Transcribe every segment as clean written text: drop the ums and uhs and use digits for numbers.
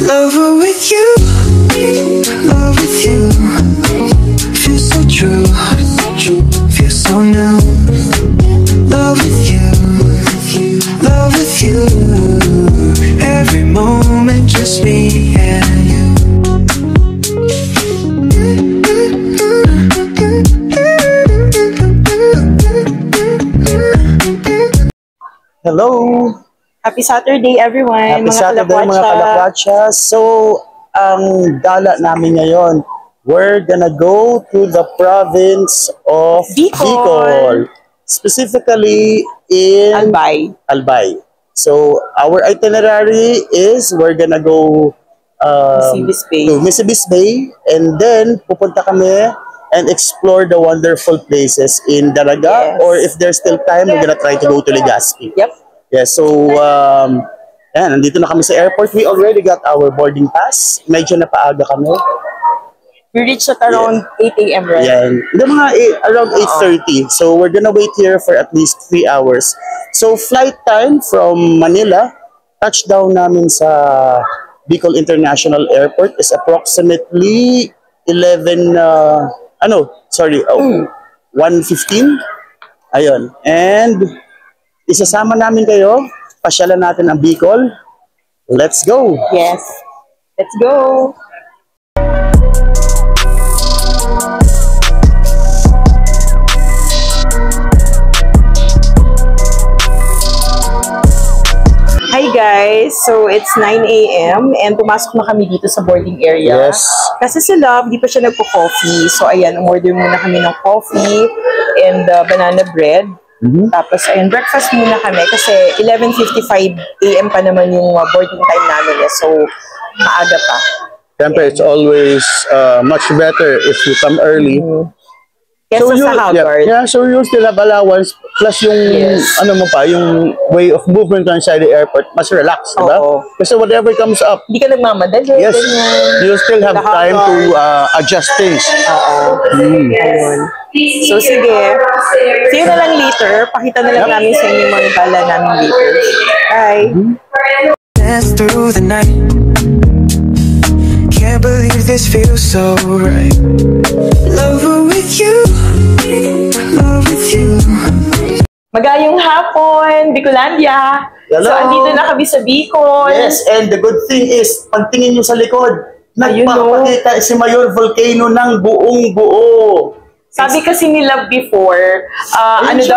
Lover with you, love with you. Feels so true, feels so new. Love with you, love with you. Every moment just me and you. Hello! Happy Saturday, everyone! Happy Saturday, mga kalapwatcha. So, ang gala namin ngayon, we're gonna go to the province of Bicol. Specifically in Albay. So, our itinerary is we're gonna go to Misibis Bay, and then pupunta kami and explore the wonderful places in Dalaga, or if there's still time, we're gonna try to go to Legazpi. Yep. Yeah, so yan, nandito na kami sa airport. We already got our boarding pass. Medyo napaaga kami. We reached at around 8 a.m. right? Yan. Around 8:30. So we're gonna wait here for at least 3 hours. So flight time from Manila, touchdown namin sa Bicol International Airport is approximately 1:15. Ayun. And isasama namin kayo, pasyalan natin ang Bicol. Let's go! Yes, let's go! Hi guys! So it's 9 a.m. and pumasok na kami dito sa boarding area. Yes. Kasi si Love, di pa siya nagpo-coffee. So ayan, umorder muna kami ng coffee and banana bread. Tapos, ayun, breakfast muna kami kasi 11:55 a.m. pa naman yung boarding time namin. So, maaga pa. Siyempre, it's always much better if you come early. Kesa sa Howard. Yeah, so you still have allowance plus yung, yung way of movement inside the airport, mas relaxed, diba? Kasi whatever comes up. Hindi ka nagmamadali. Yes, you still have time to adjust things. Ayun. So, sige. See you na lang later. Pakita na lang namin sa inyo mga gala namin later. Bye! Dance through the night. Can't believe this feels so right. Lover with you, love with you. Magayong hapon, Bicolandia! Hello. So, andito na kami sa Bicol. Yes, and the good thing is, pagtingin nyo sa likod, nagpapakita si Mayor Volcano ng buong-buo. Sabi kasi ni Love before,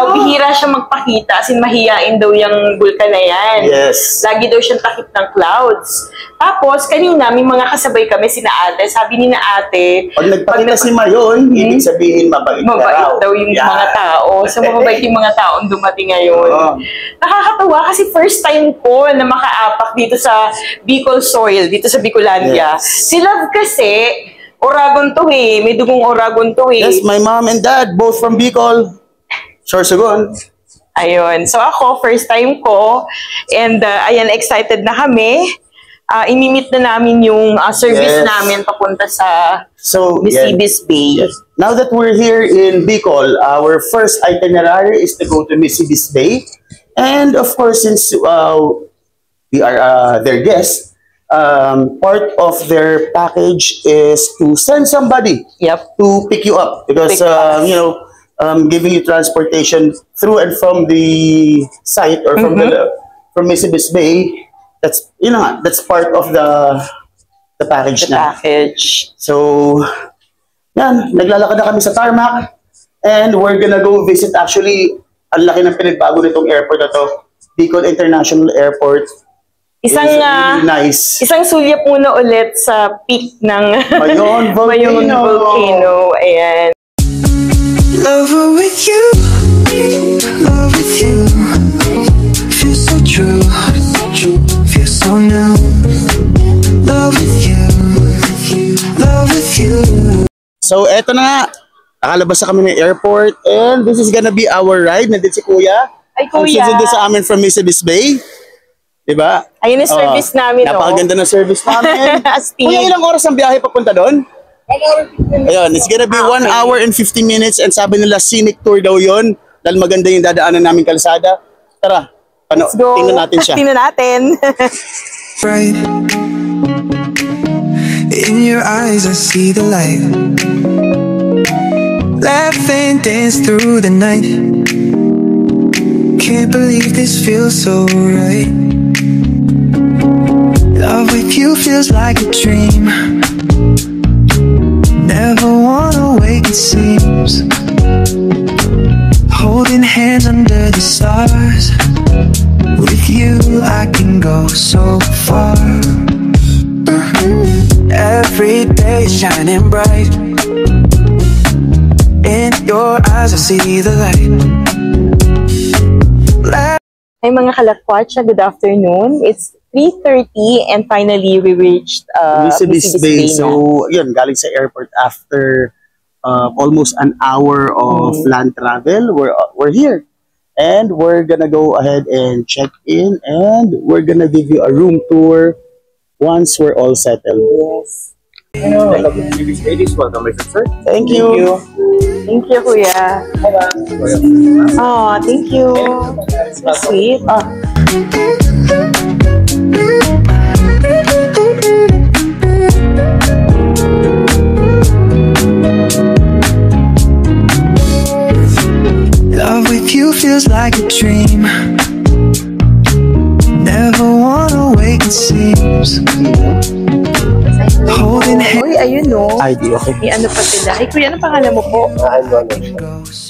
bihira siya magpakita, mahiyain daw yung bulkan na yan. Yes. Lagi daw siyang takip ng clouds. Tapos, kanina, may mga kasabay kami, sina ate. Sabi ni na ate, pag nagpakita si Mayon, ibig sabihin mabait daw yung mga tao. So, mabait yung mga taong dumating ngayon. Nakakatawa kasi first time ko na makaapak dito sa Bicol soil, dito sa Bicolandia. Si Love kasi, Oragon to eh. May dugong Oragon to eh. Yes, my mom and dad, both from Bicol. Sorsogon. Ayun. So ako, first time ko. And ayan, excited na kami. Imimit na namin yung service namin papunta sa Misibis Bay. Yes. Now that we're here in Bicol, our first itinerary is to go to Misibis Bay. And of course, since we are their guests, part of their package is to send somebody to pick you up because giving you transportation through and from the site or from Misibis Bay, that's part of the package So yan, naglalakad na kami sa tarmac and we're gonna go visit. Actually, ang laki ng pinagbago nitong airport na to, Bicol International Airport. Isang sulyap muna ulit sa peak ng Mayon Volcano. Ayan. Lover with you, love with you. Feels so true, feels so new. Love with you, love with you. So eto na nga, nakalabas na kami ng airport and this is gonna be our ride. Nandito si Kuya. Ay, Kuya. Ang susunod sa amin from Misibis Bay. Diba? Ayun yung service namin, napakaganda ng service namin. Kuya, ilang oras ang biyahe papunta doon? 1 hour and 15 minutes. Ayun, it's gonna be 1 hour and 15 minutes and sabi nila scenic tour daw yun dahil maganda yung dadaanan namin kalsada. Tara, Let's go. Tingnan natin siya. Tingnan natin. Right. In your eyes I see the light. Laugh and dance through the night. Can't believe this feels so right. Love with you feels like a dream. Never wanna wake, it seems. Holding hands under the stars. With you I can go so far. Every day is shining bright. In your eyes I see the light. Hi mga kalakwatsa, good afternoon. It's 3:30 and finally we reached Misibis Bay. na. So, yun, galing sa airport after almost an hour of land travel. We're here. And we're gonna go ahead and check in and we're gonna give you a room tour once we're all settled. Yes. Ladies, welcome, sir. Thank you. Thank you, Kuya. Oh, thank you. So sweet. Love with you feels like a dream. Never wanna wake, it seems. Holding hands. Uy, ayun no. ID, okay. May ano pa sila. Hey, Kuya, ano pangalan mo po?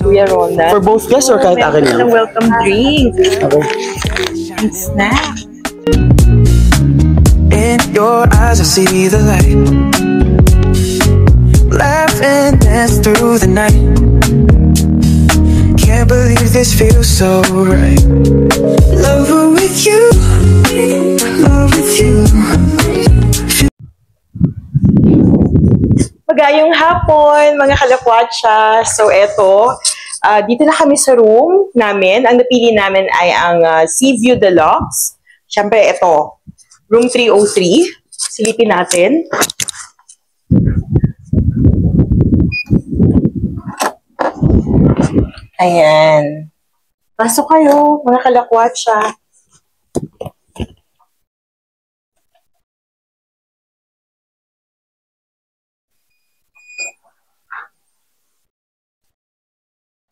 Kuya Ronald. For both guests or kahit akin Meron lang? ng welcome drink. Okay. And snack. In your eyes I see the light. Laugh and dance through the night. Can't believe this feels so right. Love with you. Love with you. Magayong hapon, mga kalakwatsa. So, eto, dito na kami sa room namin. Ang napili namin ay ang Sea View Deluxe. Siyempre, eto, room 303. Silipin natin. Ayan. Pasok kayo, mga kalakwatsa.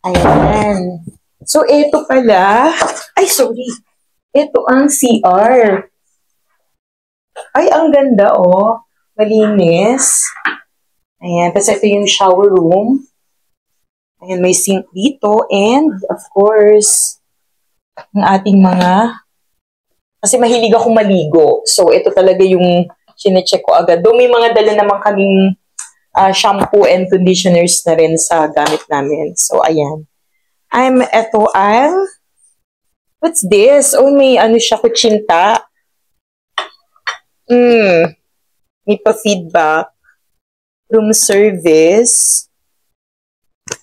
Ayan. So, ito pala. Ay, sorry. Ito ang CR. Ay, ang ganda, oh. Malinis. Ayan. Tapos ito yung shower room. Ayan, may sink dito. And, of course, ang ating mga... Kasi mahilig akong maligo. So, ito talaga yung sinecheck ko agad. Doon may mga dala naman kaming shampoo and conditioners na rin sa gamit namin. So, ayan. What's this? Oh, may ano siya, kutsinta. May pa-feedback. Room service.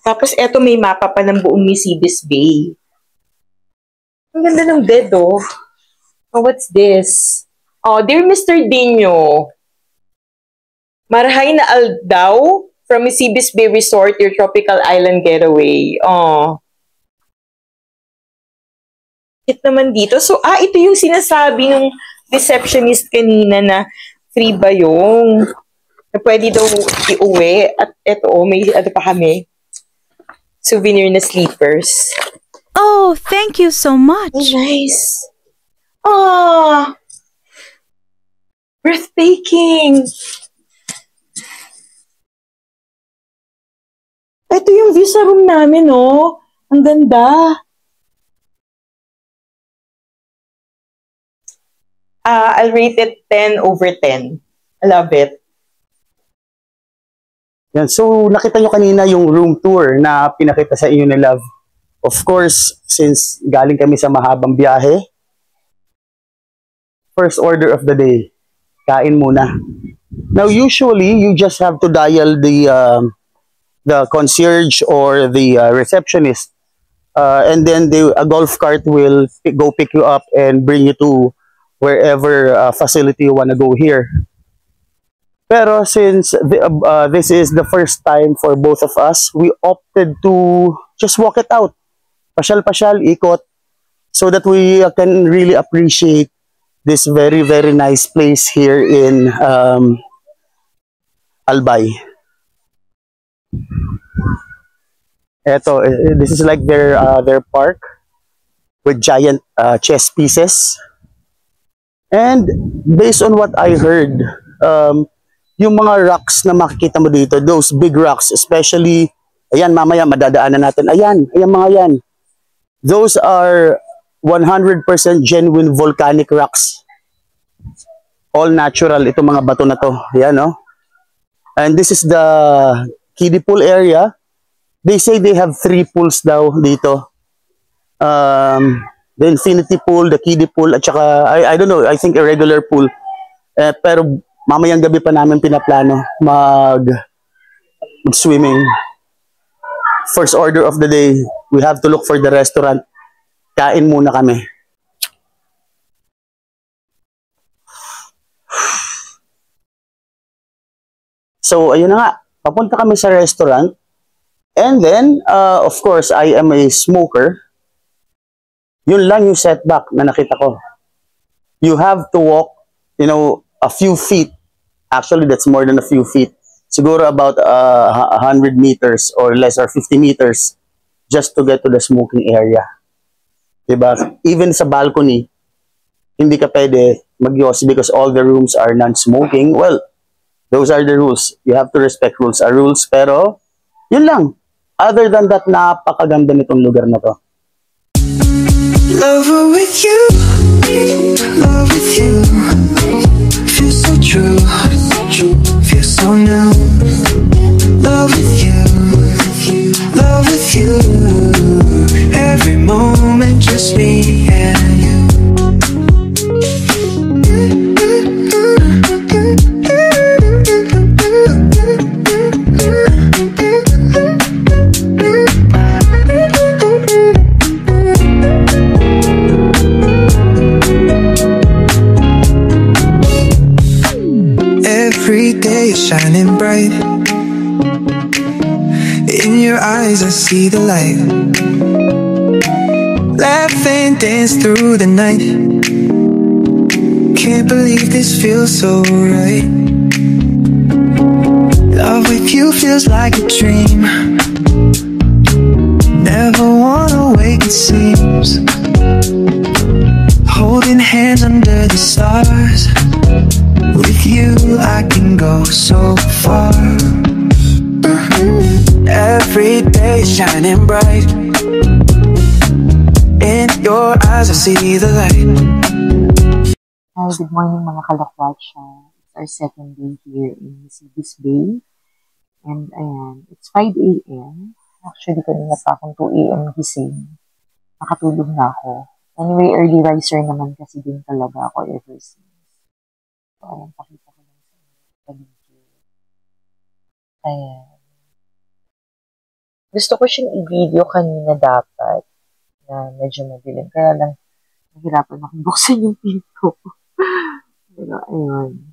Tapos, eto may mapa pa ng buong Misibis Bay. Ang ganda ng bed, oh. Oh, what's this? Oh, dear Mr. Dino. Marahay na Aldaw from Misibis Bay Resort, your tropical island getaway. Oh. It naman dito. So, ito yung sinasabi ng receptionist kanina na free ba yung na pwede daw iuwi. At eto, may ano pa kami. Souvenir na sleepers. Oh, thank you so much. Oh, nice. Ah, breathtaking. Ito yung view sa room namin, oh. Ang ganda. I'll rate it 10 over 10. I love it. Yan. So, nakita nyo kanina yung room tour na pinakita sa inyo ni Love. Of course, since galing kami sa mahabang biyahe, first order of the day, kain muna. Now, usually, you just have to dial the concierge or the receptionist, and then a golf cart will go pick you up and bring you to wherever facility you want to go here. Pero since this is the first time for both of us, we opted to just walk it out. Pasyal-pasyal, ikot, so that we can really appreciate this very, very nice place here in Albay. Eto, this is like their park with giant chess pieces. And based on what I heard, yung mga rocks na makikita mo dito, those big rocks, especially, ayan, mamaya madadaanan natin, ayan mga yan. Those are 100% genuine volcanic rocks. All natural, itong mga bato na to. Ayan, no? And this is the kiddie pool area. They say they have 3 pools daw dito. The infinity pool, the kiddie pool, at saka, I don't know, I think a regular pool. Pero mamayang gabi pa namin pinaplano mag-swimming. First order of the day, we have to look for the restaurant. Kain muna kami. So, ayun na nga. Papunta kami sa restaurant. And then, of course, I am a smoker. Yun lang yung setback na nakita ko. You have to walk, you know, a few feet. Actually, that's more than a few feet. Siguro about 100 meters or less, or 50 meters just to get to the smoking area. Diba? Even sa balcony, hindi ka pwede mag-yosi because all the rooms are non-smoking. Well, those are the rules. You have to respect rules are rules. Pero, yun lang. Other than that, napakaganda nitong lugar na to. Love with you, love with you. Feels so true, feels so new. Love with you, love with you. Every moment just me and you. Every day is shining bright. In your eyes I see the light. Laugh and dance through the night. Can't believe this feels so right. Love with you feels like a dream. Never wanna wake, it seems. Holding hands under the stars. With you I can go so far. Every day shining bright. In your eyes I see the light. Hi, good morning mga kalakwatsa. It's our second day here in Misibis Bay. And ayan, it's 5 a.m. Actually, kanina pa akong 2 a.m. gising. Nakatulog na ako. Anyway, early riser naman kasi din talaga ako ever since. So, ayan, pakita ko lang sa inyo. Ayan. Gusto ko siyang i-video kanina dapat na medyo madilim. Kaya lang, nahirapan akong buksan yung pinto. Pero, ayun.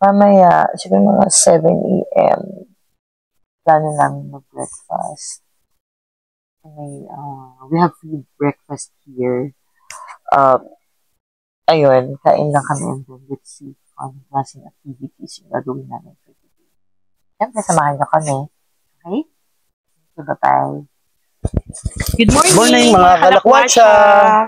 Mamaya, siguro mga 7 a.m. plano namin mag-breakfast. We have free breakfast here. Ayun, kain lang kami and then let's see on klaseng activities yung gagawin namin for today. Siyempre, samahan niyo kami. Okay? So, bye-bye. Good morning, Morning, mga kalakwatsa!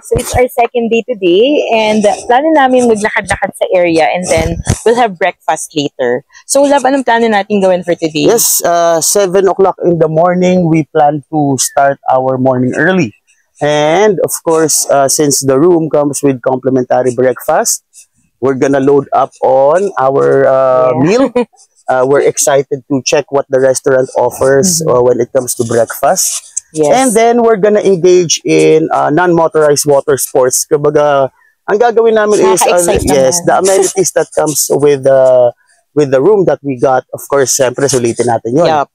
So it's our second day today and plano namin maglakad-lakad sa area and then we'll have breakfast later. So Lab, anong plano natin gawin for today? Yes, 7 o'clock in the morning, we plan to start our morning early. And of course, since the room comes with complimentary breakfast, we're gonna load up on our meal. We're excited to check what the restaurant offers when it comes to breakfast. Yes. And then we're gonna engage in non-motorized water sports. Kumbaga, ang gagawin namin is yes, the amenities that comes with the room that we got. Of course, siyempre sulitin natin yun. Yep.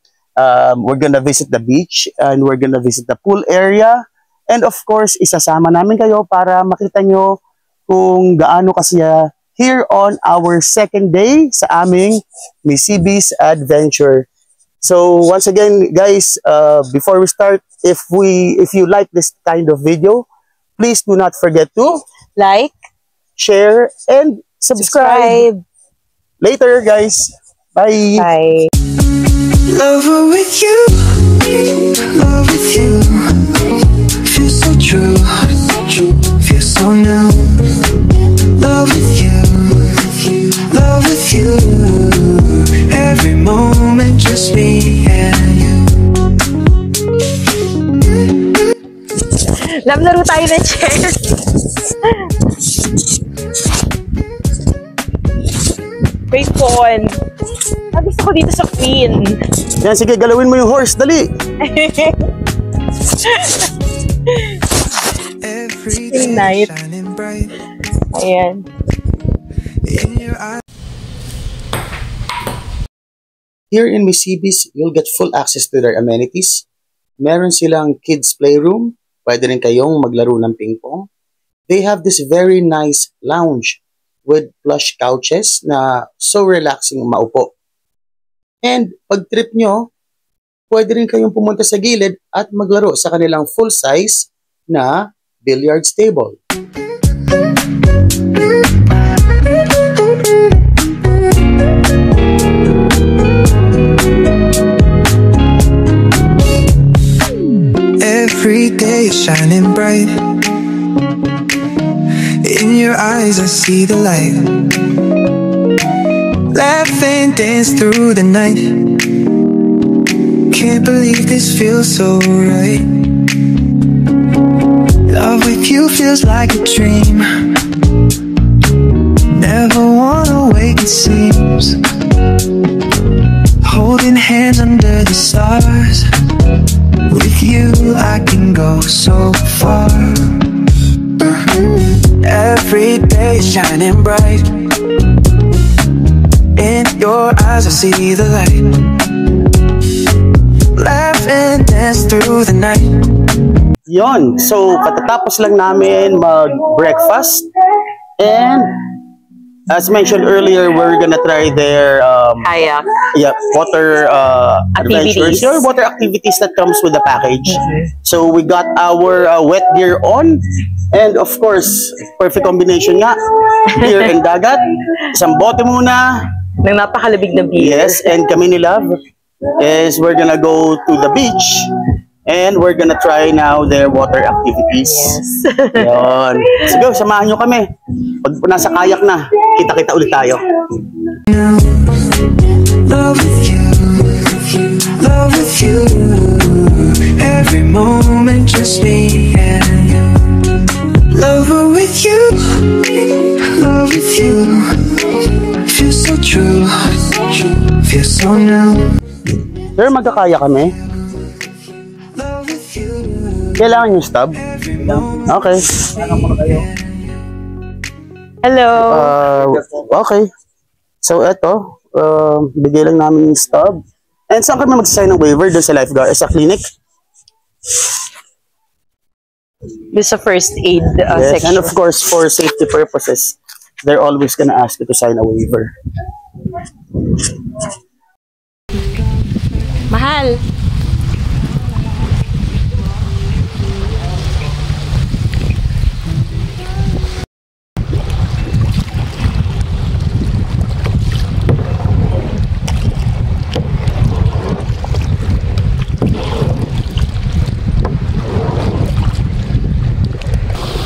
We're gonna visit the beach and we're gonna visit the pool area. And of course, isasama namin kayo para makita nyo kung gaano kasya here on our second day sa aming Misibis Adventure. So once again, guys, before we start, if you like this kind of video, please do not forget to Like, share, and subscribe. Later, guys. Bye. Bye. Lover with you, love with you. Feels so true, feels so new. Love with you, love with you. Every moment just me and you. Laro tayo ng chess. Wait, Paul. Gusto ko dito sa Queen. Yan, sige, galawin mo yung horse. Dali. Every night. shining bright Ayan. in your eyes. Here in Misibis, you'll get full access to their amenities. Meron silang kids playroom. Pwede rin kayong maglaro ng ping pong. They have this very nice lounge with plush couches na so relaxing maupo. And pag trip nyo, pwede rin kayong pumunta sa gilid at maglaro sa kanilang full-size na billiards table. Every day is shining bright. In your eyes I see the light. Laugh and dance through the night. Can't believe this feels so right. Love with you feels like a dream. Never wanna wake, it seems. Holding hands under the stars. With you I can go so far. Every day is shining bright. In your eyes I see the light. Laugh and dance through the night. Yon, so katatapos lang namin mag-breakfast. And as mentioned earlier, we're gonna try their Kayak. water adventures, Activities. your water activities that comes with the package. So we got our wet gear on, and of course, perfect combination nga, beer and dagat. Isang bote muna. Ng napakalabig na beer. Yes, and kami ni Love is we're gonna go to the beach and we're gonna try now their water activities. Yes. Yun. Sige, samahan nyo kami. Pag nasa kayak na, kita-kita ulit tayo. Love with you, love with you. Every moment just me and you. Lover with you, love with you. Feels so true, feels so new. Sir, magkakaya kami. Love with you, Kailangan yung stub? Okay. Hello. Okay. So, eto. Bigay lang namin yung stub. And saan kami mag-sign ng waiver? Doon sa lifeguard? Sa clinic? This sa first aid Yes. section. And of course, for safety purposes, they're always gonna ask you to sign a waiver. Mahal.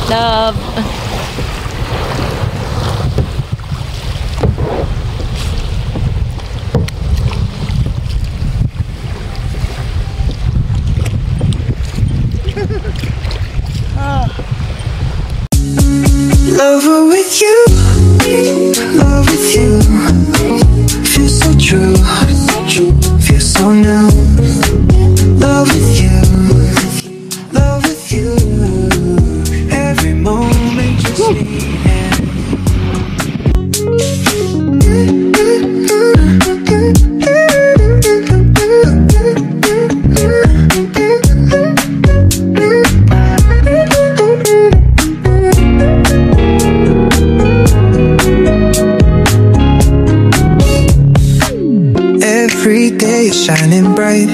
Love. lover with you, love with you. Feels so true, feels so new. Love with you, love with you. Every moment just me and every day is shining bright.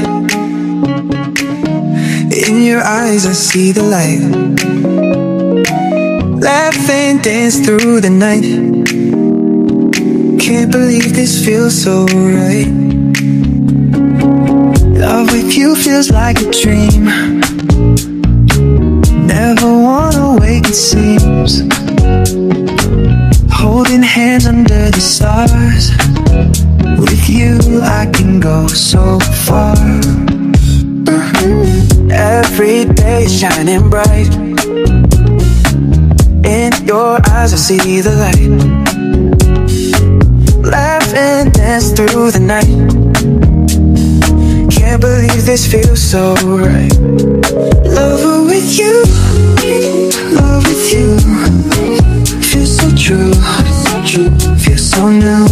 In your eyes I see the light. Laughing, and dance through the night. Can't believe this feels so right. Love with you feels like a dream. Never wanna wake, it seems. Holding hands under the stars. With you I can go so far. Every day is shining bright. In your eyes I see the light. Laugh and dance through the night. Can't believe this feels so right. Love with you, love with you. Feels so true, feels so new.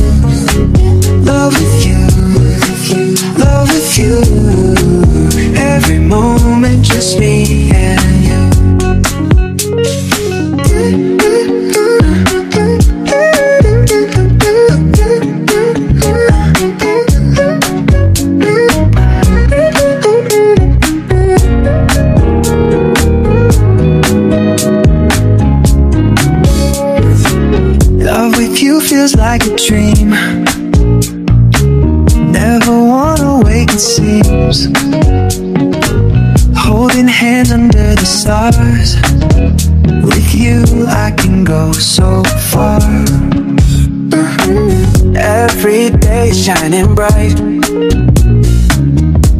Love with you, love with you. Every moment just me and you. Love with you feels like a dream. Never wanna wake, it seems. Holding hands under the stars. With you I can go so far. Every day is shining bright.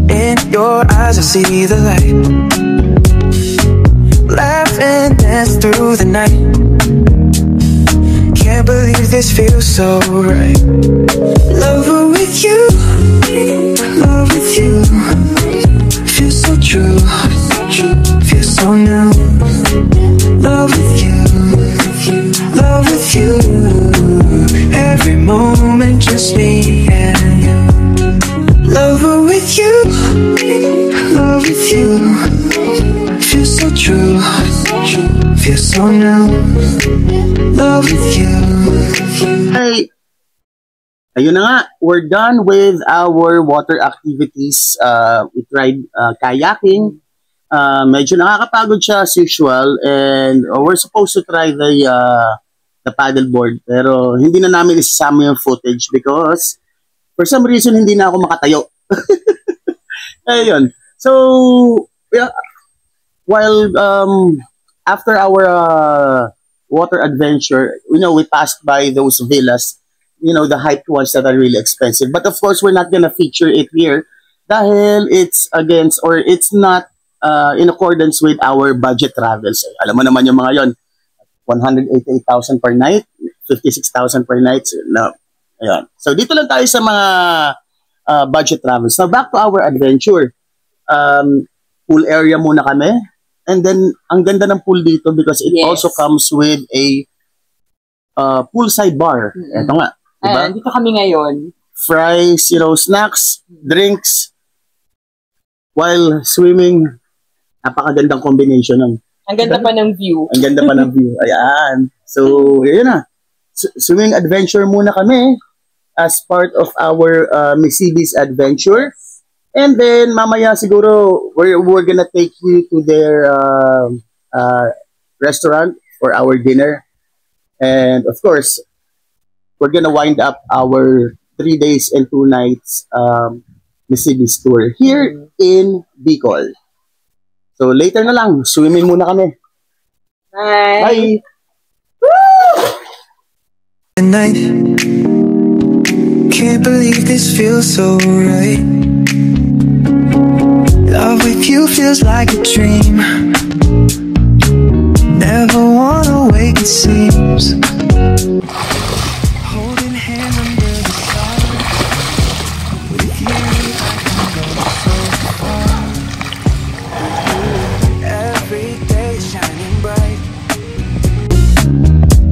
In your eyes I see the light. Laugh and dance through the night. Can't believe this feels so right. Love with you, love with you. Feels so true, feels so new. Love with you, love with you. Every moment just me and you. Love with you, love with you. Feels so true, feels so new. Love with you. Hey, ayun na nga, we're done with our water activities. We tried kayaking. Medyo nakakapagod siya as usual, and we're supposed to try the paddleboard, pero hindi na namin isasama yung footage because for some reason hindi na ako makatayo. Ayun. So, yeah, while after our water adventure, we passed by those villas, the hyped ones that are really expensive. But of course, we're not gonna feature it here dahil it's against or it's not in accordance with our budget travels. Alam mo naman yung mga yon, 188,000 per night, 56,000 per night. No. Ayun. So dito lang tayo sa mga budget travels. Now back to our adventure. Pool area muna kami. And then, ang ganda ng pool dito because it also comes with a poolside bar. Ito nga. Diba? Dito kami ngayon. Fries, snacks, drinks, while swimming. Napakagandang combination ng. Ang ganda pa ng view. Ang ganda pa ng view. Ayan. So, yun na. Swimming adventure muna kami as part of our Missibis adventure. And then, mamaya siguro, we're gonna take you to their restaurant for our dinner. And of course, we're gonna wind up our 3 days and 2 nights Missibis tour here in Bicol. So, later na lang. Swimming muna kami. Bye! Bye! The night. Can't believe this feels so right. Love with you feels like a dream. Never wanna wake, it seems. Holding hands under the stars. With you I can go so far. Every day shining bright.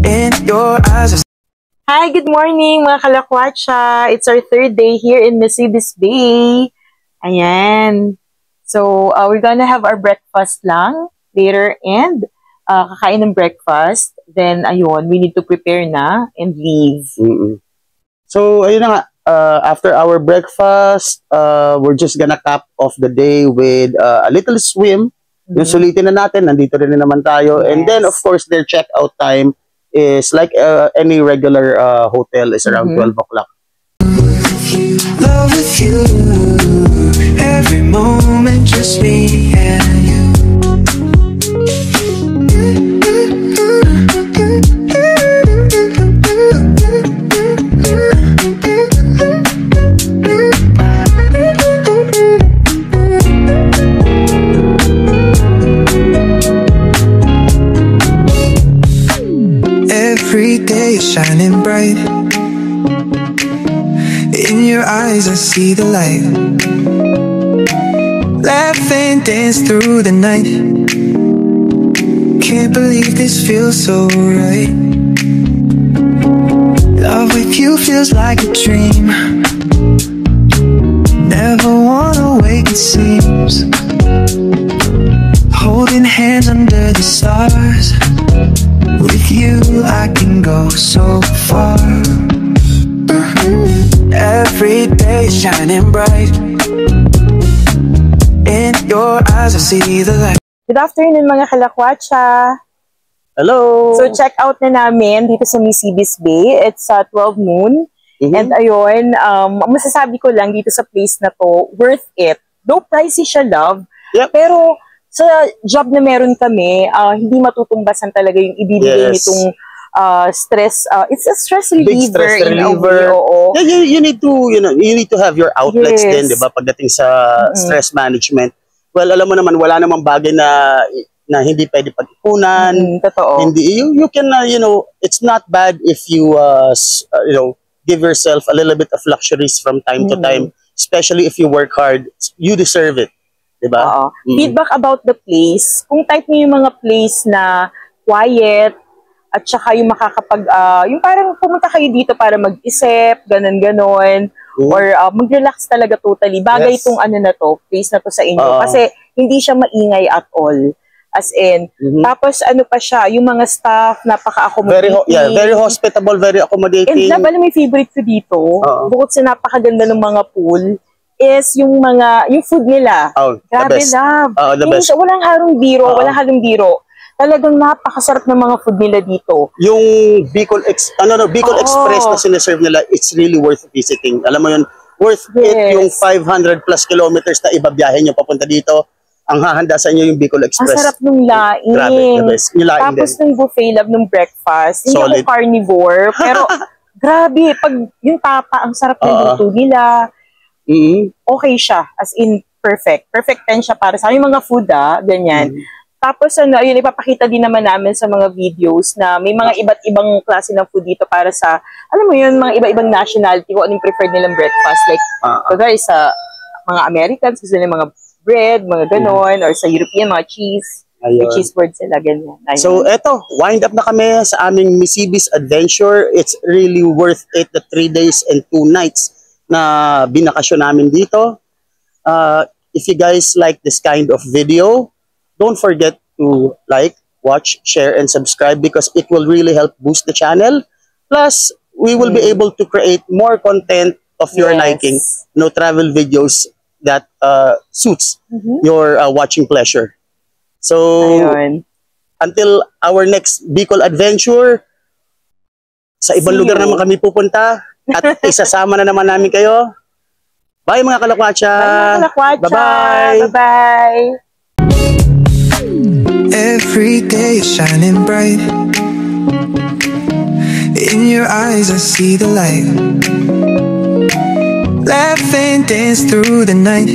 In your eyes I Hi, good morning mga kalakwatsa. It's our 3rd day here in Missibis Bay. Ayan. So, we're gonna have our breakfast lang later and kakain ng breakfast. Then, ayun, we need to prepare na and leave. So, ayun na nga. After our breakfast, we're just gonna cap off the day with a little swim. Yung sulitin na natin, nandito rin naman tayo. And then, of course, their checkout time is like any regular hotel is around 12 o'clock. Love with you, every moment just me and you. Every day is shining bright. In your eyes I see the light. Laugh and dance through the night. Can't believe this feels so right. Love with you feels like a dream. Never wanna wake, it seems. Holding hands under the stars. With you I can go so far. Every day is shining bright. In your eyes I see the light. Good afternoon mga kalakwatsa. Hello! So check out na namin dito sa Misibis Bay. It's 12 noon. And ayun, masasabi ko lang dito sa place na to, worth it. Though pricey siya, love. Yep. Pero sa job na meron kami, hindi matutumbasan talaga yung ibibigay nitong stress. It's a stress reliever, stress in a way. reliever. Oo. Yeah, you need to have your outlets Yes. din, 'di ba? Pagdating sa stress management. Well, alam mo naman wala namang bagay na hindi pwede pag-ipunan. Totoo. Hindi you can it's not bad if you give yourself a little bit of luxuries from time to time, especially if you work hard. You deserve it. Diba? Feedback about the place. Kung type niyo yung mga place na quiet, at saka yung makakapag, yung parang pumunta kayo dito para mag-isip, ganon-ganon, or mag-relax talaga totally. Bagay itong place na to sa inyo. Kasi hindi siya maingay at all. As in, tapos ano pa siya, yung mga staff, napaka-accommodating. Very hospitable, very accommodating. And alam mo yung favorite ko dito, bukod sa napakaganda ng mga pool, is yung food nila. Grabe, love. The best. Walang halong biro. Talagang napakasarap ng mga food nila dito. Yung Bicol Express na sineserve nila, it's really worth visiting. Alam mo yun, worth it yung 500 plus kilometers na ibabiyahe nyo papunta dito. Ang hahanda sa inyo yung Bicol Express. Ang sarap nung laing. Grabe, the best. Yung laing tapos din. ng buffet, love, ng breakfast. Hindi ako carnivore, pero grabe, pag yung tapa, ang sarap ng luto nila. Okay siya, as in perfect 10 siya para sa yung mga food, ganyan. Tapos ayun, ipapakita din naman namin sa mga videos na may mga iba't ibang klase ng food dito para sa, alam mo yun, mga iba-ibang nationality, kung anong preferred nilang breakfast, like kagaya sa mga Americans, gusto nila mga bread, mga ganon, or sa European, mga cheese. May cheese board sila, ganyan. Ayun. So eto, wind up na kami sa aming Misibis adventure. It's really worth it, the 3 days and 2 nights na binakasyon namin dito. If you guys like this kind of video, don't forget to like, watch, share, and subscribe because it will really help boost the channel. Plus, we will be able to create more content of your liking, travel videos that suits your watching pleasure. So, until our next Bicol adventure, sa ibang lugar naman kami pupunta at isasama na naman namin kayo. Bye mga kalakwatsa! Bye-bye! Bye-bye! Every day is shining bright. In your eyes I see the light. Laugh and dance through the night.